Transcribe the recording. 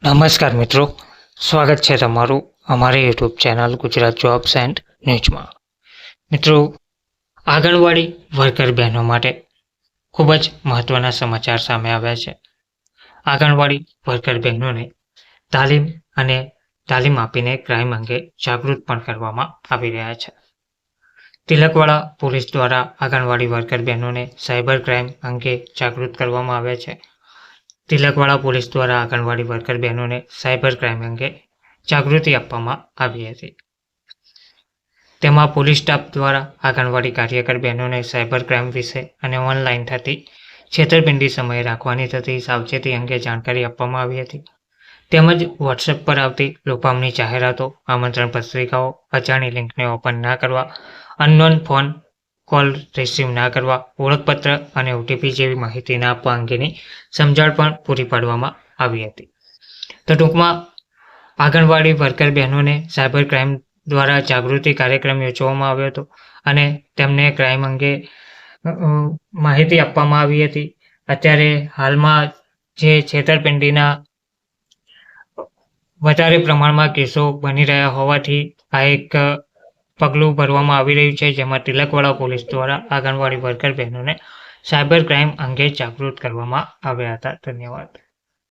નમસ્કાર મિત્રો, સ્વાગત છે તમારું અમારી YouTube channel Gujarat jobs and ન્યૂઝમાં. મિત્રો, આંગણવાડી વર્કર બહેનો માટે ખૂબ જ મહત્ત્વના સમાચાર સામે આવ્યા છે. આંગણવાડી વર્કર બહેનોને તાલીમ આપીને ક્રાઇમ અંગે જાગૃત પણ કરવામાં આવી રહ્યા છે. તિલકવાડા પોલીસ દ્વારા આંગણવાડી વર્કર બહેનોને સાયબર ક્રાઇમ અંગે જાગૃત કરવામાં આવ્યા છે. તિલકવાડા પોલીસ દ્વારા આંગણવાડી વર્કર બહેનોને સાયબર ક્રાઇમ અંગે જાગૃતિ આપવામાં આવી હતી. તેમાં પોલીસ સ્ટાફ દ્વારા આંગણવાડી કાર્યકર બહેનોને સાયબર ક્રાઇમ વિશે અને ઓનલાઈન થતી છેતરપિંડી સમયે રાખવાની થતી સાવચેતી અંગે જાણકારી આપવામાં આવી હતી. તેમજ વોટ્સએપ પર આવતી લોભામણી જાહેરાતો, આમંત્રણ પત્રિકાઓ, અજાણી લિંકને ઓપન ના કરવા, અનનોન ફોન કોલ રિસીવ ના કરવા, ઓળખપત્ર અને ઓટીપી જેવી માહિતી ના આપવા અંગેની સમજણ પણ પૂરી પાડવામાં આવી હતી. તો ટૂંકમાં આંગણવાડી વર્કર બહેનોને સાયબર ક્રાઇમ દ્વારા જાગૃતિ કાર્યક્રમ યોજવામાં આવ્યો હતો અને તેમને ક્રાઇમ અંગે માહિતી આપવામાં આવી હતી. અત્યારે હાલમાં જે છેતરપિંડીના વધારે પ્રમાણમાં કેસો બની રહ્યા હોવાથી આ એક પગલું ભરવામાં આવી રહ્યું છે, જેમાં તિલકવાડા પોલીસ દ્વારા આંગણવાડી વર્કર બહેનોને સાયબર ક્રાઇમ અંગે જાગૃત કરવામાં આવ્યા હતા. ધન્યવાદ.